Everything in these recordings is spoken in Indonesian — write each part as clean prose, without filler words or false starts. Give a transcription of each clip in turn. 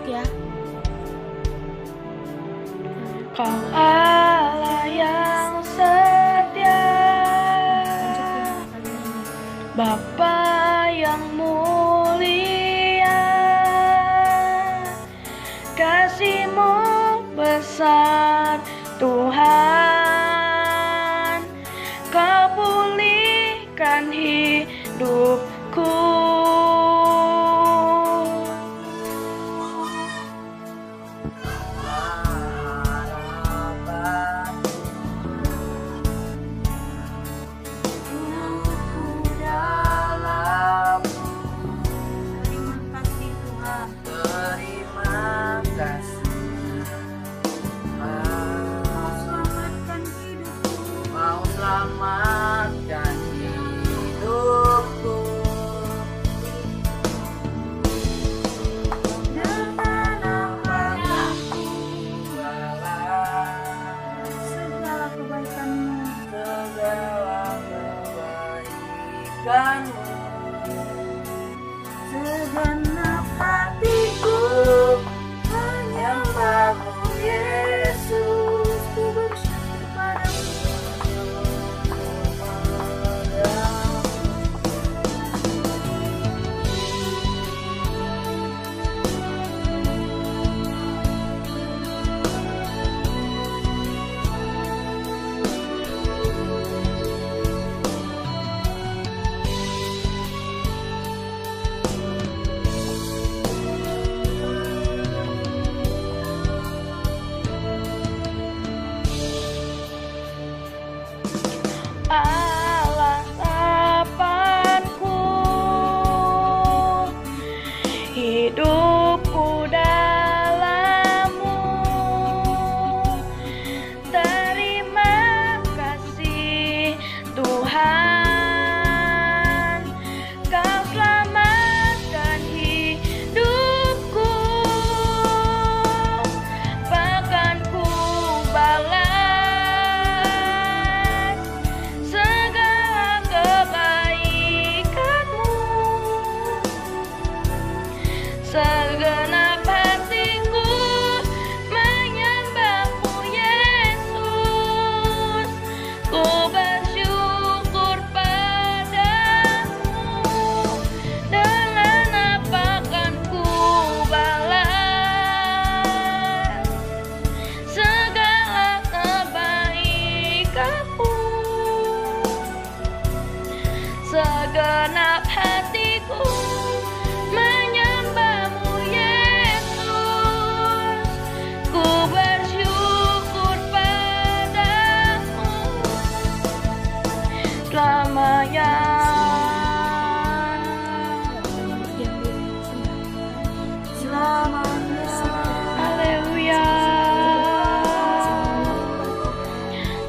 ya. Kau Allah yang setia, Bapa yang mulia, kasih-Mu besar Tuhan, Kau pulihkan hidupku. Selamatkan hidupku dengan apa yang ku balas, segala kebaikan-Mu, segenap hatiku menyembah-Mu Yesus, ku bersyukur padamu. Allah harapanku, hidupku dalam-Mu. Terima kasih Tuhan, Kau selamatkan hidupku, bahkan ku balas segenap hatiku menyembah-Mu Yesus, ku bersyukur padamu. Dengan apa kan ku balas segala kebaikan-Mu. Segenap hatiku menyembah-Mu Yesus, ku bersyukur padamu selamanya. Haleluya.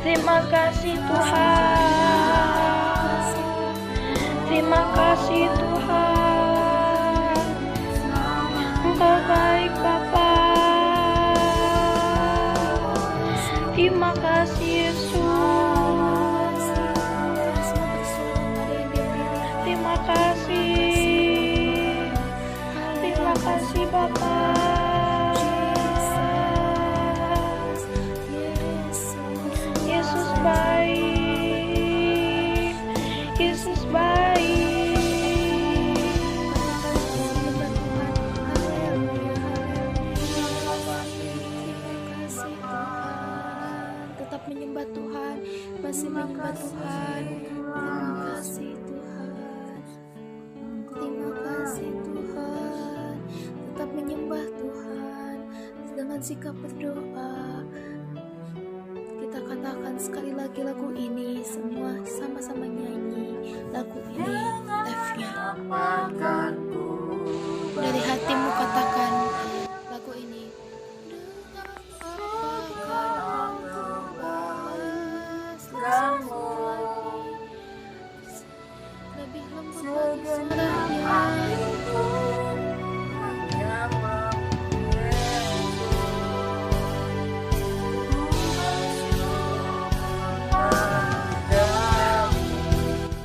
Terima kasih Tuhan, terima kasih Tuhan, Engkau baik Bapa. Terima kasih Yesus, terima kasih Bapa. Yesus baik, Yesus baik. Tetap menyembah Tuhan, masih menyembah Tuhan. Terima kasih Tuhan, terima kasih Tuhan. Tetap menyembah Tuhan dengan sikap berdoa. Kita katakan sekali lagi lagu ini, semua sama-sama nyanyi lagu ini. Live-nya dari hatimu, katakan lagu ini. Lebih lembut lagi suaranya.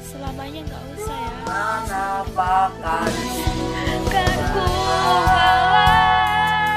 Selamanya nggak usah ya. Apakan Kan ku balas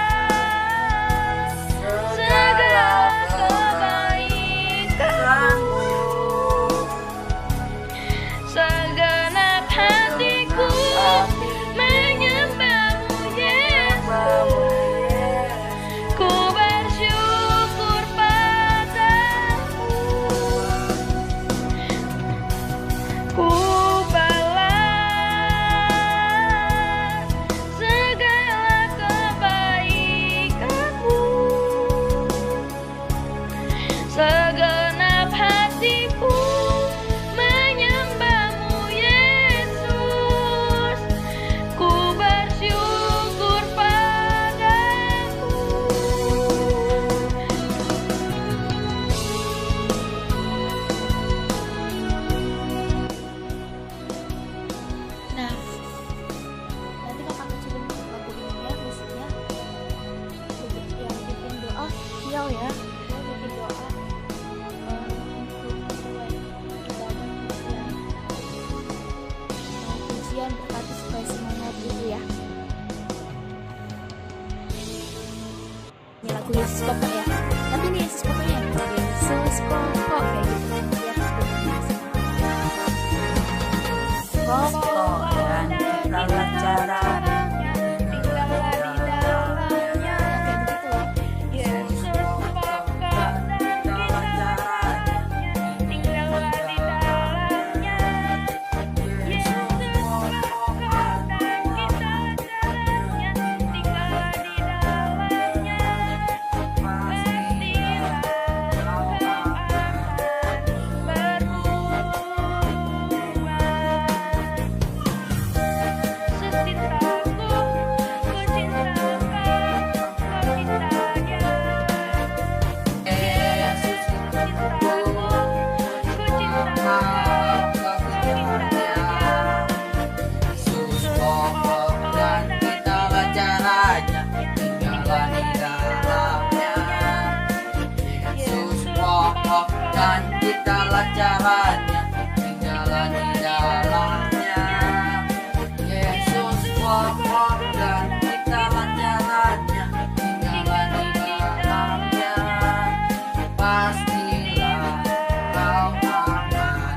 Yesus pokok ya. Tapi ini Yesus pokoknya. Yesus pokok kayak gitu. Biar Pokok dan segala caranya, tinggallah di dalamnya. kayak begitu loh. Yesus pokok dan segala caranya, tinggallah di dalamnya. Yesus pokok dan segala caranya, tinggallah di dalamnya. Pastilah kau akan berubah. Secintaku, ku cinta kau, kau cinta dia. Yesus cintaku, ku cinta kau, kau cinta dia. Yesus pokok dan segala caranya, tinggallah di dalamnya. Yesus pokok dan segala caranya, tinggallah di dalamnya. Yesus pokok dan segala caranya, tinggallah di dalamnya. Pastilah kau akan berubah.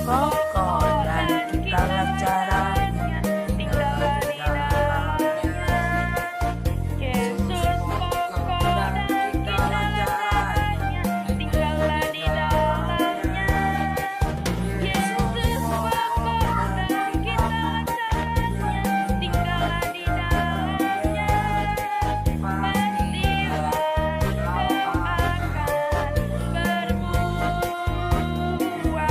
pokok dan segala caranya, tinggallah di dalamnya. Yesus pokok dan segala caranya, tinggallah di dalamnya. Yesus pokok dan segala caranya, tinggallah di dalamnya. Pastilah kau akan berubah.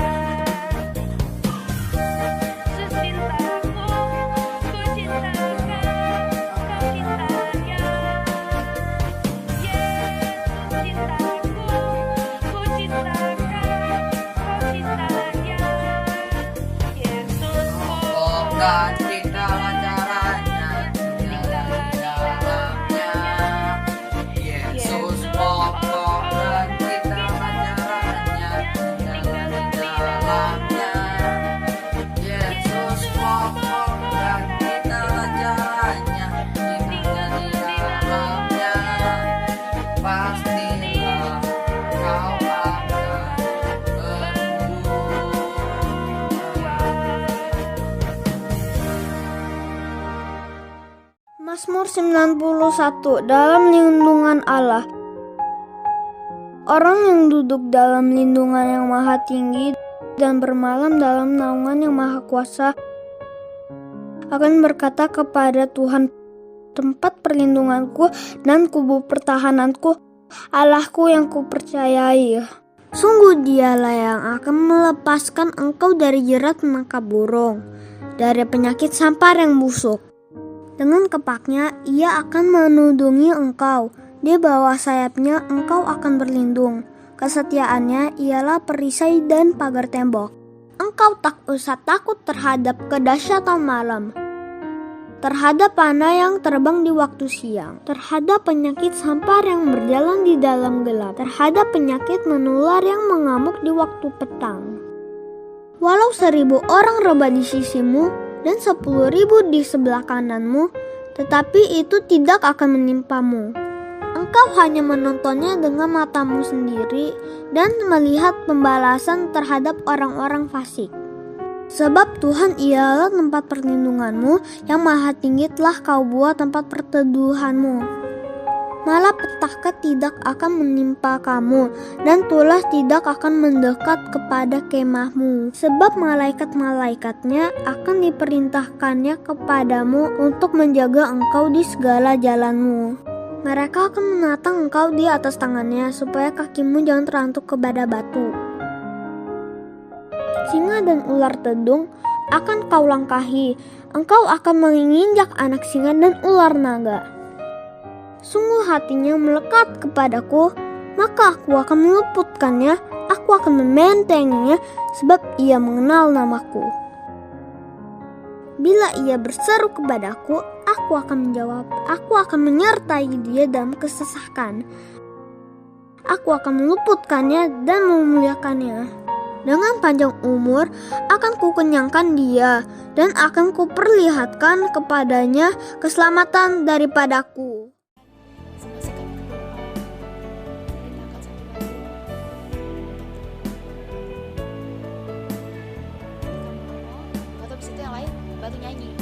Secintaku, ku cinta kau, kau cinta dia. Yesus cintaku, ku cinta kau, kau cinta dia. Yesus Pokok dan segala caranya, tinggallah di dalamnya. Yesus pokok dan segala caranya, tinggallah di dalamnya. Yesus pokok dan segala caranya, tinggallah di dalamnya. Pastilah kau akan berubah. Mazmur 91. Dalam lindungan Allah. Orang yang duduk dalam lindungan yang maha tinggi dan bermalam dalam naungan yang maha kuasa akan berkata kepada Tuhan, tempat perlindunganku dan kubu pertahananku, Allahku yang kupercayai. Sungguh dialah yang akan melepaskan engkau dari jerat menangkap burung, dari penyakit sampar yang busuk. Dengan kepaknya ia akan menudungi engkau, di bawah sayapnya engkau akan berlindung. Kesetiaannya ialah perisai dan pagar tembok. Engkau tak usah takut terhadap kedahsyatan malam, terhadap panah yang terbang di waktu siang, terhadap penyakit sampar yang berjalan di dalam gelap, terhadap penyakit menular yang mengamuk di waktu petang. Walau 1000 orang rebah di sisimu dan 10.000 di sebelah kananmu, tetapi itu tidak akan menimpamu. Engkau hanya menontonnya dengan matamu sendiri dan melihat pembalasan terhadap orang-orang fasik. Sebab Tuhan ialah tempat perlindunganmu, yang maha tinggi telah kau buat tempat perteduhanmu. Malapetaka tidak akan menimpa kamu, dan tulah tidak akan mendekat kepada kemahmu. Sebab malaikat-malaikatnya akan diperintahkannya kepadamu untuk menjaga engkau di segala jalanmu. Mereka akan menatang engkau di atas tangannya, supaya kakimu jangan terantuk kepada batu. Singa dan ular tedung akan kau langkahi, engkau akan menginjak anak singa dan ular naga. Sungguh hatinya melekat kepadaku, maka aku akan meluputkannya, aku akan membentenginya, sebab ia mengenal namaku. Bila ia berseru kepadaku, aku akan menjawab, aku akan menyertai dia dalam kesesakan. aku akan meluputkannya dan memuliakannya. Dengan panjang umur akan kukenyangkan dia, dan akan kuperlihatkan kepadanya keselamatan daripadaku. Sekarang kita berdoa. Kita angkat satu batu. Atau bisa itu yang lain, batu nyanyi.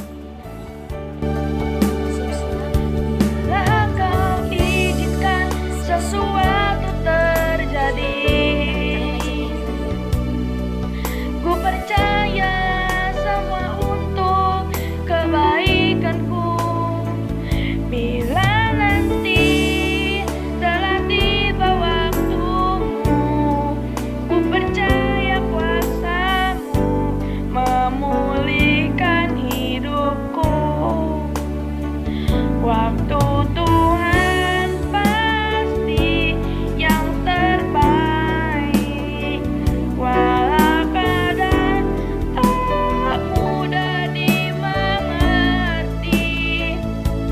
Lah kau izinkan sesuatu terjadi. Ku percaya semua untuk kebaikanku. Bila nanti telah tiba waktumu, ku percaya kuasamu memulihkan hidupku. Waktu Tuhan pasti yang terbaik, walau kadang tak mudah dimengerti.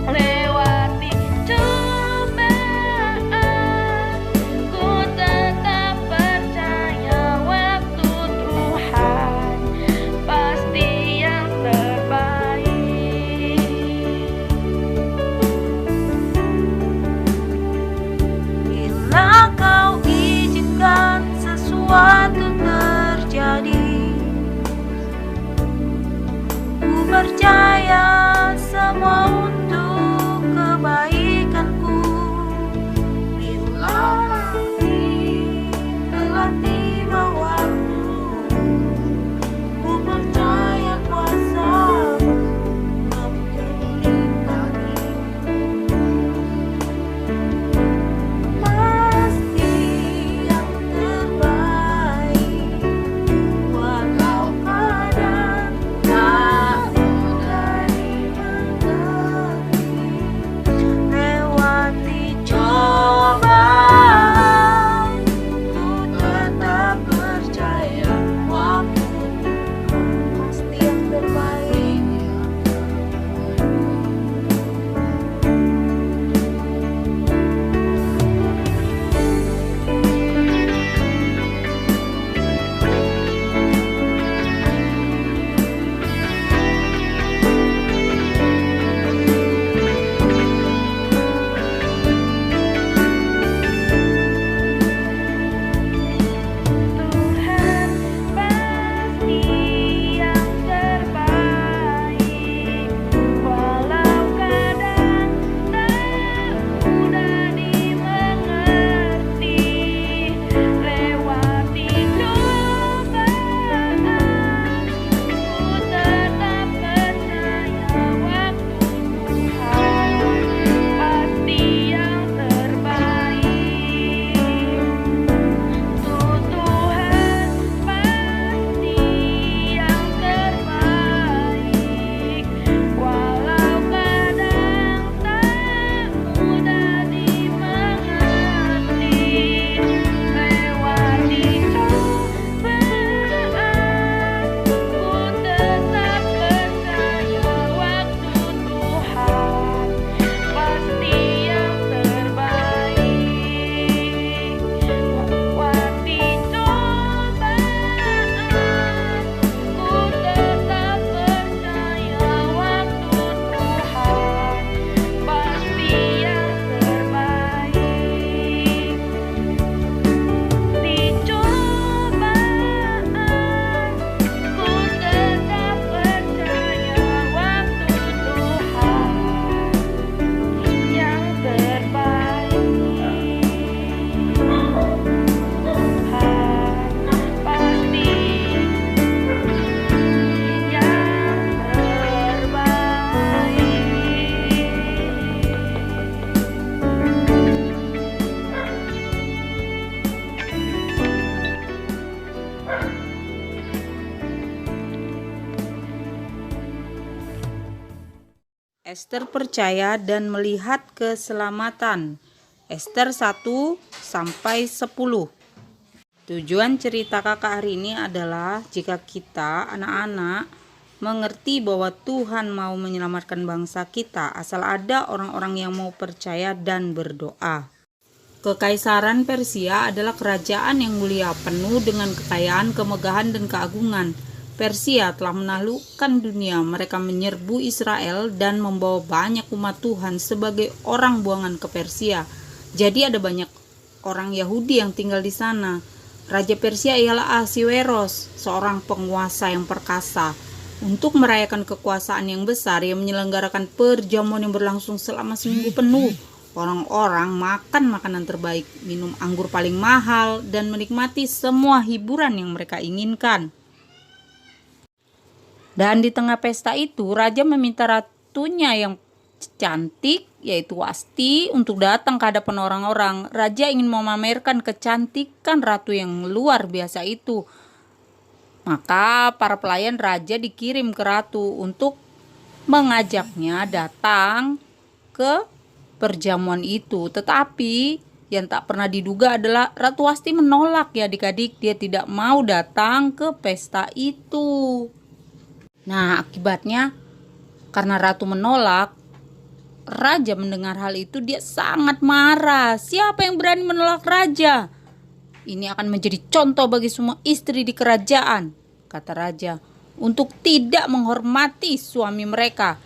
Lewati cobaan, ku tetap percaya waktu Tuhan pasti yang terbaik. Bila kau izinkan sesuatu terjadi, ku percaya semua untuk kebaikanku. Bila nanti telah tiba waktu, ku percaya kuasamu memulihkan pasti yang terbaik, walau kadang tak mudah dimengerti. Lewati cobaan, ku tetap percaya waktu pasti yang terbaik. Tuhan pasti yang terbaik, walau kadang tak mudah dimengerti. Lewati cobaan, ku tetap percaya waktu Tuhan pasti yang terbaik. Tuhan pasti yang terbaik, walau kadang tak mudah dimengerti. Lewati cobaan, ku tetap percaya waktu Tuhan pasti yang terbaik. Lewati cobaan, ku tetap percaya waktu Tuhan pasti yang terbaik. Di cobaan, ku tetap percaya waktu Tuhan yang terbaik. Tuhan pasti Ester percaya dan melihat keselamatan. Ester 1-10. Tujuan cerita kakak hari ini adalah jika kita anak-anak mengerti bahwa Tuhan mau menyelamatkan bangsa kita, asal ada orang-orang yang mau percaya dan berdoa. Kekaisaran Persia adalah kerajaan yang mulia, penuh dengan kekayaan, kemegahan, dan keagungan. Persia telah menaklukkan dunia. Mereka menyerbu Israel dan membawa banyak umat Tuhan sebagai orang buangan ke Persia. Jadi ada banyak orang Yahudi yang tinggal di sana. Raja Persia ialah Ahasiweros, seorang penguasa yang perkasa. Untuk merayakan kekuasaan yang besar, ia menyelenggarakan perjamuan yang berlangsung selama seminggu penuh. Orang-orang makan makanan terbaik, minum anggur paling mahal, dan menikmati semua hiburan yang mereka inginkan. Dan di tengah pesta itu, raja meminta ratunya yang cantik, yaitu Wasti, untuk datang ke hadapan orang-orang. Raja ingin memamerkan kecantikan ratu yang luar biasa itu. Maka para pelayan raja dikirim ke ratu untuk mengajaknya datang ke perjamuan itu. Tetapi yang tak pernah diduga adalah Ratu Wasti menolak ya adik-adik. Dia tidak mau datang ke pesta itu. Nah, akibatnya karena ratu menolak, raja mendengar hal itu dia sangat marah. Siapa yang berani menolak raja? Ini akan menjadi contoh bagi semua istri di kerajaan, kata raja, untuk tidak menghormati suami mereka.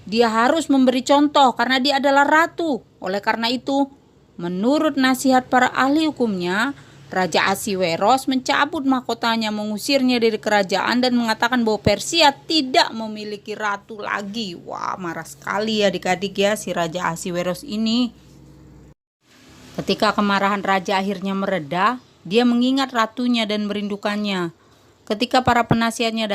Dia harus memberi contoh karena dia adalah ratu. Oleh karena itu, menurut nasihat para ahli hukumnya, Raja Ahasiweros mencabut mahkotanya, mengusirnya dari kerajaan dan mengatakan bahwa Persia tidak memiliki ratu lagi. Wah, marah sekali ya adik-adik ya si Raja Ahasiweros ini. Ketika kemarahan raja akhirnya mereda, dia mengingat ratunya dan merindukannya. Ketika para penasihatnya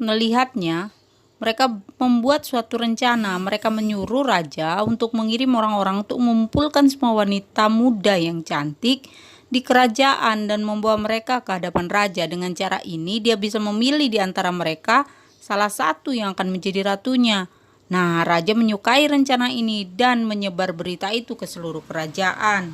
melihatnya, mereka membuat suatu rencana. Mereka menyuruh raja untuk mengirim orang-orang untuk mengumpulkan semua wanita muda yang cantik di kerajaan dan membawa mereka ke hadapan raja. Dengan cara ini dia bisa memilih di antara mereka salah satu yang akan menjadi ratunya. Nah, raja menyukai rencana ini dan menyebar berita itu ke seluruh kerajaan.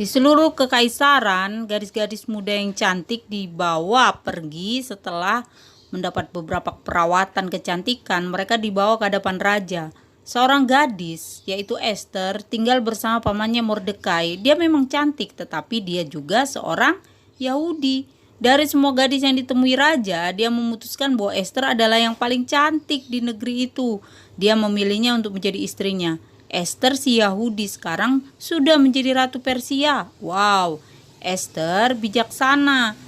Di seluruh kekaisaran, gadis-gadis muda yang cantik dibawa pergi setelah mendapat beberapa perawatan kecantikan. Mereka dibawa ke hadapan raja. Seorang gadis, yaitu Esther, tinggal bersama pamannya Mordekai. Dia memang cantik, tetapi dia juga seorang Yahudi. Dari semua gadis yang ditemui raja, dia memutuskan bahwa Esther adalah yang paling cantik di negeri itu. Dia memilihnya untuk menjadi istrinya. Esther si Yahudi sekarang sudah menjadi ratu Persia. Wow, Esther bijaksana.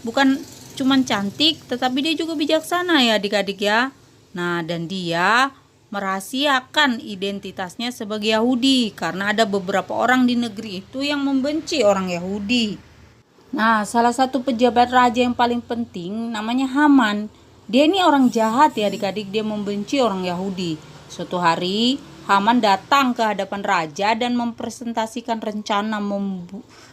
Bukan cuma cantik, tetapi dia juga bijaksana ya adik-adik ya. Nah, dan dia merahasiakan identitasnya sebagai Yahudi karena ada beberapa orang di negeri itu yang membenci orang Yahudi. Nah, salah satu pejabat raja yang paling penting namanya Haman. Dia ini orang jahat ya adik-adik, dia membenci orang Yahudi. Suatu hari Haman datang ke hadapan raja dan mempresentasikan rencana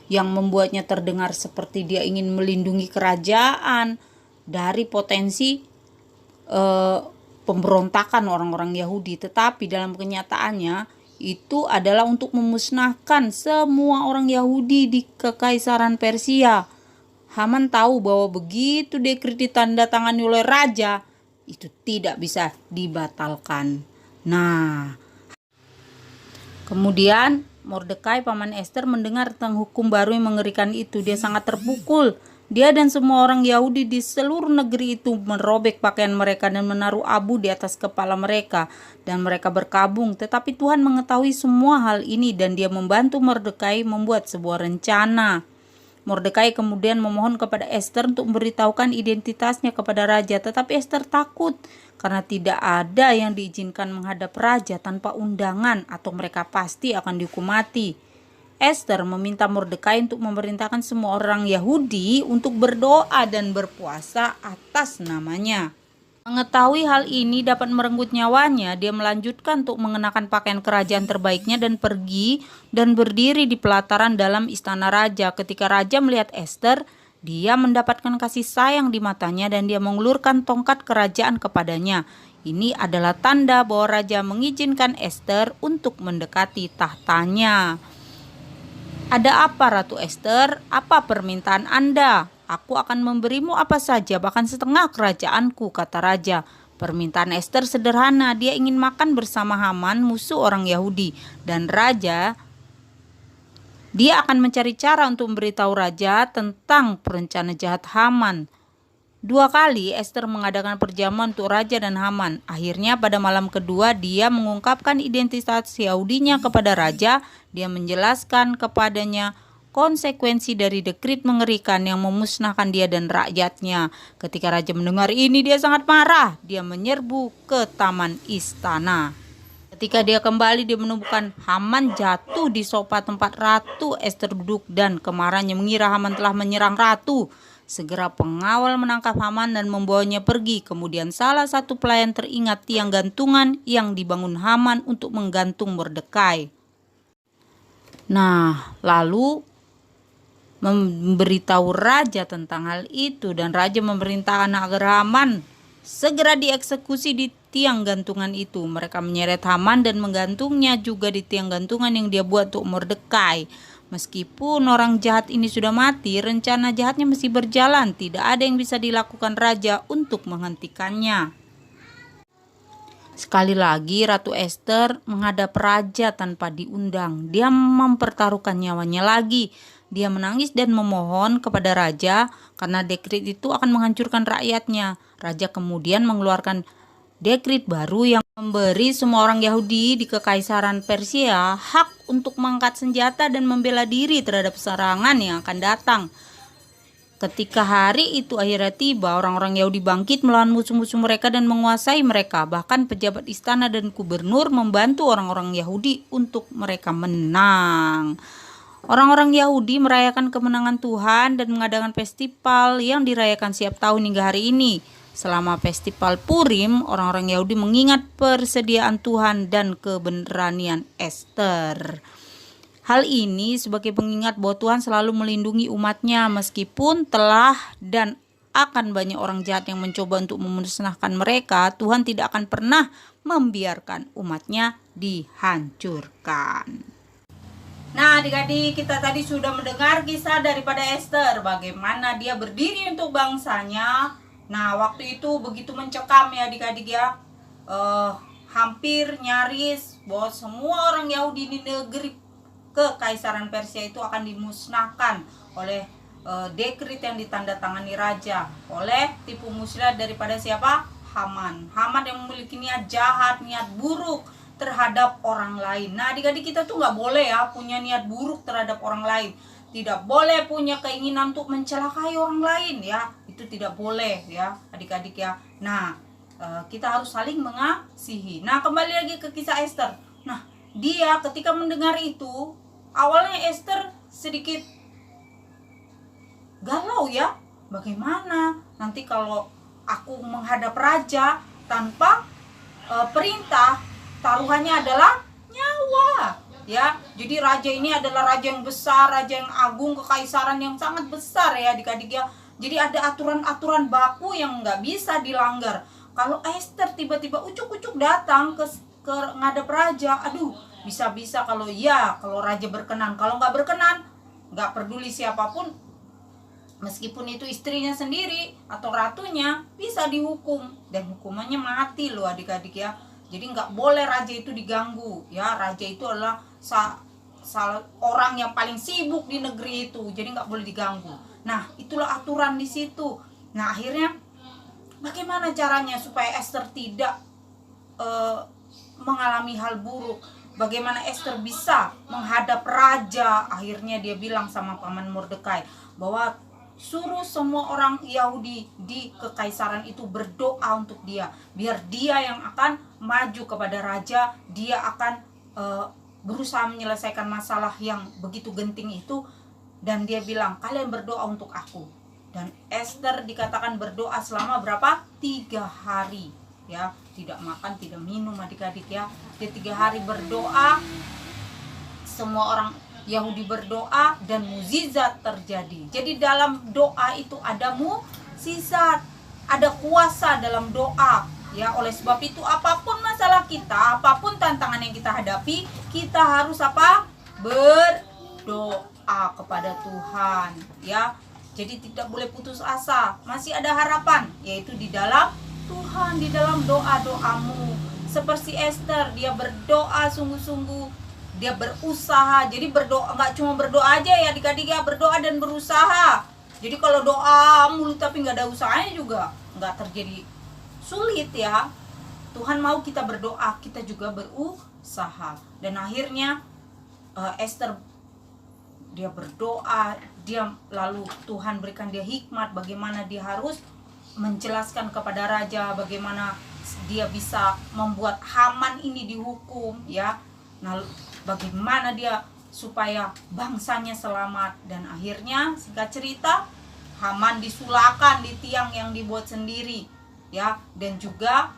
yang membuatnya terdengar seperti dia ingin melindungi kerajaan dari potensi pemberontakan orang-orang Yahudi. Tetapi dalam kenyataannya itu adalah untuk memusnahkan semua orang Yahudi di Kekaisaran Persia. Haman tahu bahwa begitu dekret ditandatangani oleh raja, itu tidak bisa dibatalkan. Nah, kemudian Mordekai paman Esther mendengar tentang hukum baru yang mengerikan itu. Dia sangat terpukul. Dia dan semua orang Yahudi di seluruh negeri itu merobek pakaian mereka dan menaruh abu di atas kepala mereka. Dan mereka berkabung. Tetapi Tuhan mengetahui semua hal ini dan dia membantu Mordekai membuat sebuah rencana. Mordekai kemudian memohon kepada Esther untuk memberitahukan identitasnya kepada raja. Tetapi Esther takut karena tidak ada yang diizinkan menghadap raja tanpa undangan atau mereka pasti akan dihukum mati. Esther meminta Mordekai untuk memerintahkan semua orang Yahudi untuk berdoa dan berpuasa atas namanya. Mengetahui hal ini dapat merenggut nyawanya, dia melanjutkan untuk mengenakan pakaian kerajaan terbaiknya dan pergi dan berdiri di pelataran dalam istana raja. Ketika raja melihat Esther, dia mendapatkan kasih sayang di matanya dan dia mengulurkan tongkat kerajaan kepadanya. Ini adalah tanda bahwa raja mengizinkan Esther untuk mendekati tahtanya. Ada apa Ratu Esther? Apa permintaan Anda? Aku akan memberimu apa saja, bahkan setengah kerajaanku, kata raja. Permintaan Esther sederhana, dia ingin makan bersama Haman, musuh orang Yahudi. Dan raja Dia akan mencari cara untuk memberitahu raja tentang perencana jahat Haman. 2 kali Ester mengadakan perjamuan untuk raja dan Haman. Akhirnya pada malam kedua dia mengungkapkan identitas Yahudinya kepada raja. Dia menjelaskan kepadanya konsekuensi dari dekrit mengerikan yang memusnahkan dia dan rakyatnya. Ketika raja mendengar ini, dia sangat marah. Dia menyerbu ke taman istana. Ketika dia kembali, dia menemukan Haman jatuh di sofa tempat Ratu Ester duduk dan kemarahannya mengira Haman telah menyerang ratu. Segera pengawal menangkap Haman dan membawanya pergi. Kemudian salah satu pelayan teringat tiang gantungan yang dibangun Haman untuk menggantung Mordekai. Nah, lalu memberitahu raja tentang hal itu, dan raja memerintahkan agar Haman segera dieksekusi di tiang gantungan itu. Mereka menyeret Haman dan menggantungnya juga di tiang gantungan yang dia buat untuk Mordekai. Meskipun orang jahat ini sudah mati, rencana jahatnya masih berjalan. Tidak ada yang bisa dilakukan raja untuk menghentikannya. Sekali lagi Ratu Ester menghadap raja tanpa diundang. Dia mempertaruhkan nyawanya lagi. Dia menangis dan memohon kepada raja karena dekrit itu akan menghancurkan rakyatnya. Raja kemudian mengeluarkan dekrit baru yang memberi semua orang Yahudi di Kekaisaran Persia hak untuk mengangkat senjata dan membela diri terhadap serangan yang akan datang. Ketika hari itu akhirnya tiba, orang-orang Yahudi bangkit melawan musuh-musuh mereka dan menguasai mereka. Bahkan pejabat istana dan gubernur membantu orang-orang Yahudi untuk mereka menang. Orang-orang Yahudi merayakan kemenangan Tuhan dan mengadakan festival yang dirayakan setiap tahun hingga hari ini. Selama festival Purim, orang-orang Yahudi mengingat persediaan Tuhan dan keberanian Ester. Hal ini sebagai pengingat bahwa Tuhan selalu melindungi umatnya meskipun telah dan akan banyak orang jahat yang mencoba untuk memusnahkan mereka. Tuhan tidak akan pernah membiarkan umatnya dihancurkan. Nah, adik-adik, kita tadi sudah mendengar kisah daripada Ester, bagaimana dia berdiri untuk bangsanya. Nah, waktu itu begitu mencekam ya adik-adik ya, hampir nyaris bahwa semua orang Yahudi di negeri Kekaisaran Persia itu akan dimusnahkan oleh dekrit yang ditandatangani raja oleh tipu muslihat daripada siapa? Haman. Haman yang memiliki niat jahat, niat buruk terhadap orang lain. Nah, adik-adik, kita tuh nggak boleh ya punya niat buruk terhadap orang lain. Tidak boleh punya keinginan untuk mencelakai orang lain ya. Itu tidak boleh ya adik-adik ya. Nah, kita harus saling mengasihi. Nah, kembali lagi ke kisah Ester. Nah, dia ketika mendengar itu, awalnya Ester sedikit galau ya. Bagaimana nanti kalau aku menghadap raja tanpa perintah, taruhannya adalah nyawa ya. Jadi raja ini adalah raja yang besar, raja yang agung, kekaisaran yang sangat besar ya adik-adik ya. Jadi ada aturan-aturan baku yang nggak bisa dilanggar. Kalau Ester tiba-tiba ucuk-ucuk datang ke ngadep raja, aduh, bisa-bisa kalau raja berkenan, kalau nggak berkenan, nggak peduli siapapun, meskipun itu istrinya sendiri atau ratunya, bisa dihukum dan hukumannya mati loh adik-adik ya. Jadi nggak boleh raja itu diganggu ya. Raja itu adalah salah orang yang paling sibuk di negeri itu, jadi nggak boleh diganggu. Nah, itulah aturan di situ. Nah, akhirnya bagaimana caranya supaya Ester tidak mengalami hal buruk? Bagaimana Ester bisa menghadap raja? Akhirnya dia bilang sama paman Mordekai bahwa suruh semua orang Yahudi di kekaisaran itu berdoa untuk dia, biar dia yang akan maju kepada raja. Dia akan berusaha menyelesaikan masalah yang begitu genting itu. Dan dia bilang, kalian berdoa untuk aku. Dan Ester dikatakan berdoa selama berapa? 3 hari ya, tidak makan, tidak minum adik-adik ya. Dia 3 hari berdoa, semua orang Yahudi berdoa dan mukjizat terjadi. Jadi dalam doa itu ada mukjizat, ada kuasa dalam doa ya. Oleh sebab itu apapun masalah kita, apapun tantangan yang kita hadapi, kita harus apa? Berdoa kepada Tuhan ya. Jadi tidak boleh putus asa, masih ada harapan, yaitu di dalam Tuhan, di dalam doa-doamu. Seperti Ester, dia berdoa sungguh-sungguh dia berusaha. Jadi berdoa nggak cuma berdoa aja ya adik-adik ya, berdoa dan berusaha. Jadi kalau doa mulu tapi nggak ada usahanya juga nggak terjadi, sulit ya. Tuhan mau kita berdoa, kita juga berusaha. Dan akhirnya Esther dia berdoa, dia lalu Tuhan berikan dia hikmat bagaimana dia harus menjelaskan kepada raja bagaimana dia bisa membuat Haman ini dihukum ya. Nah, bagaimana dia supaya bangsanya selamat. Dan akhirnya singkat cerita Haman disulahkan di tiang yang dibuat sendiri ya. Dan juga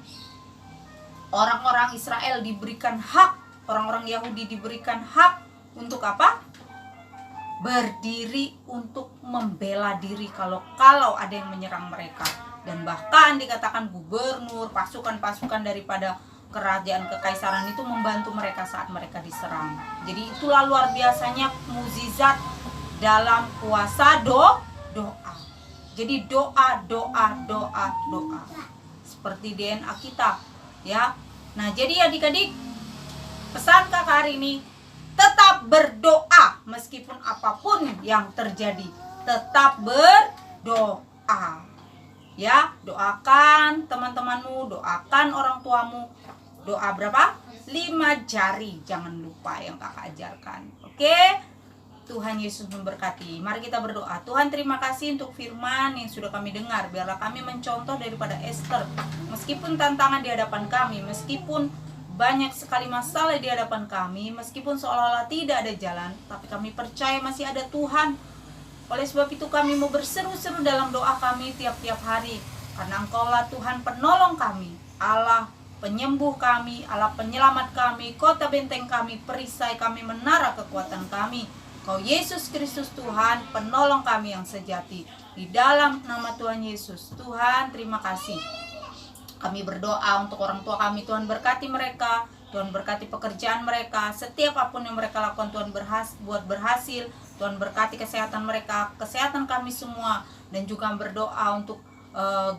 orang-orang Israel diberikan hak, orang-orang Yahudi diberikan hak untuk apa? Berdiri untuk membela diri kalau ada yang menyerang mereka. Dan bahkan dikatakan gubernur, pasukan-pasukan daripada kerajaan kekaisaran itu membantu mereka saat mereka diserang. Jadi itulah luar biasanya mukjizat dalam puasa doa. Jadi doa seperti DNA kita ya. Nah, jadi adik-adik, pesan kakak hari ini, tetap berdoa meskipun apapun yang terjadi. Tetap berdoa ya. Doakan teman-temanmu, doakan orang tuamu. Doa berapa? 5 jari, jangan lupa yang kakak ajarkan. Oke? Tuhan Yesus memberkati. Mari kita berdoa. Tuhan, terima kasih untuk firman yang sudah kami dengar. Biarlah kami mencontoh daripada Esther. Meskipun tantangan di hadapan kami, meskipun banyak sekali masalah di hadapan kami, meskipun seolah-olah tidak ada jalan, tapi kami percaya masih ada Tuhan. Oleh sebab itu kami mau berseru-seru dalam doa kami tiap-tiap hari. Karena Engkaulah Tuhan penolong kami, Allah penyembuh kami, Allah penyelamat kami, kota benteng kami, perisai kami, menara kekuatan kami. Kau Yesus Kristus Tuhan, penolong kami yang sejati. Di dalam nama Tuhan Yesus, Tuhan terima kasih. Kami berdoa untuk orang tua kami, Tuhan berkati mereka, Tuhan berkati pekerjaan mereka, setiap apapun yang mereka lakukan Tuhan buat berhasil. Tuhan berkati kesehatan mereka, kesehatan kami semua. Dan juga berdoa untuk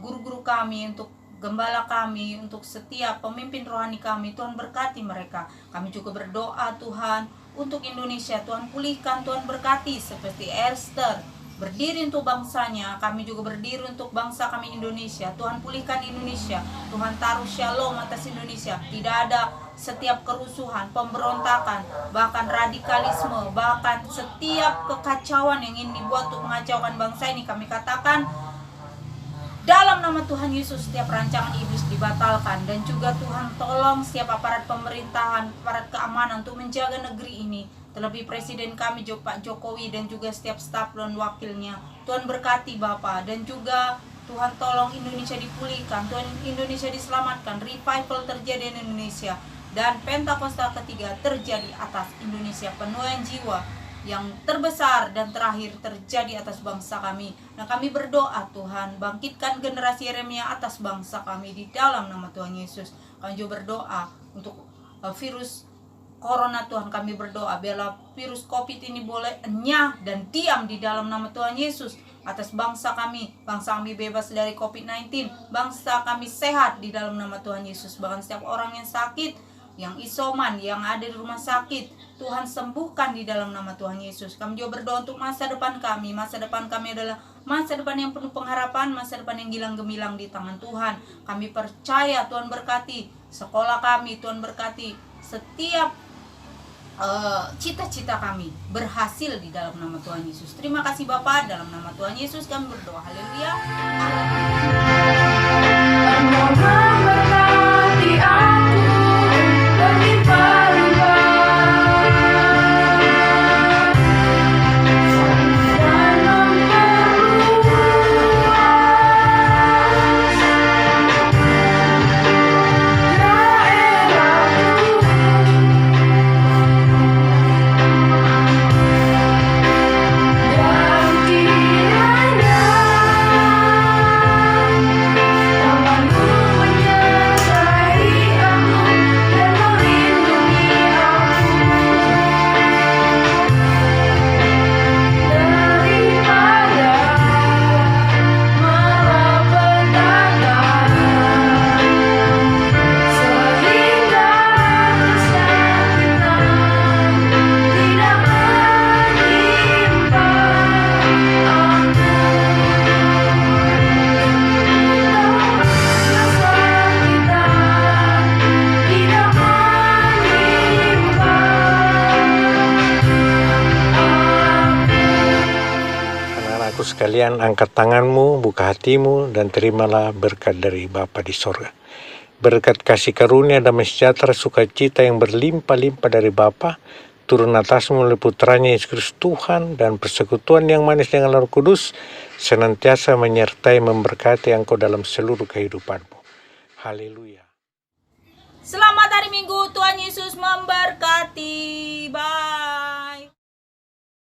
guru-guru kami, untuk gembala kami, untuk setiap pemimpin rohani kami. Tuhan berkati mereka. Kami juga berdoa Tuhan untuk Indonesia, Tuhan pulihkan, Tuhan berkati seperti Esther berdiri untuk bangsanya. Kami juga berdiri untuk bangsa kami Indonesia. Tuhan pulihkan Indonesia, Tuhan taruh shalom atas Indonesia. Tidak ada setiap kerusuhan, pemberontakan, bahkan radikalisme, bahkan setiap kekacauan yang ingin dibuat untuk mengacaukan bangsa ini. Kami katakan dalam nama Tuhan Yesus, setiap rancangan iblis dibatalkan. Dan juga Tuhan tolong setiap aparat pemerintahan, aparat keamanan untuk menjaga negeri ini. Terlebih Presiden kami Pak Jokowi dan juga setiap staf dan wakilnya. Tuhan berkati Bapak. Dan juga Tuhan tolong Indonesia dipulihkan, Tuhan Indonesia diselamatkan, revival terjadi di Indonesia. Dan Pentakosta ketiga terjadi atas Indonesia, penuaian jiwa yang terbesar dan terakhir terjadi atas bangsa kami. Nah, kami berdoa Tuhan, bangkitkan generasi Yeremia atas bangsa kami di dalam nama Tuhan Yesus. Kami juga berdoa untuk virus Corona Tuhan, kami berdoa biarlah virus COVID ini boleh enyah dan diam di dalam nama Tuhan Yesus atas bangsa kami bebas dari COVID-19, bangsa kami sehat di dalam nama Tuhan Yesus. Bahkan setiap orang yang sakit, yang isoman, yang ada di rumah sakit, Tuhan sembuhkan di dalam nama Tuhan Yesus. Kami juga berdoa untuk masa depan kami. Masa depan kami adalah masa depan yang penuh pengharapan, masa depan yang gilang gemilang di tangan Tuhan. Kami percaya Tuhan berkati sekolah kami, Tuhan berkati setiap cita-cita kami berhasil di dalam nama Tuhan Yesus. Terima kasih Bapa, dalam nama Tuhan Yesus kami berdoa. Haleluya. saudaraku sekalian, angkat tanganmu, buka hatimu, dan terimalah berkat dari Bapa di sorga. Berkat kasih karunia, damai sejahtera, sukacita yang berlimpah-limpah dari Bapa turun atasmu oleh putranya Yesus Kristus Tuhan, dan persekutuan yang manis dengan Roh Kudus senantiasa menyertai memberkati engkau dalam seluruh kehidupanmu. Haleluya. Selamat hari Minggu, Tuhan Yesus memberkati. Bye.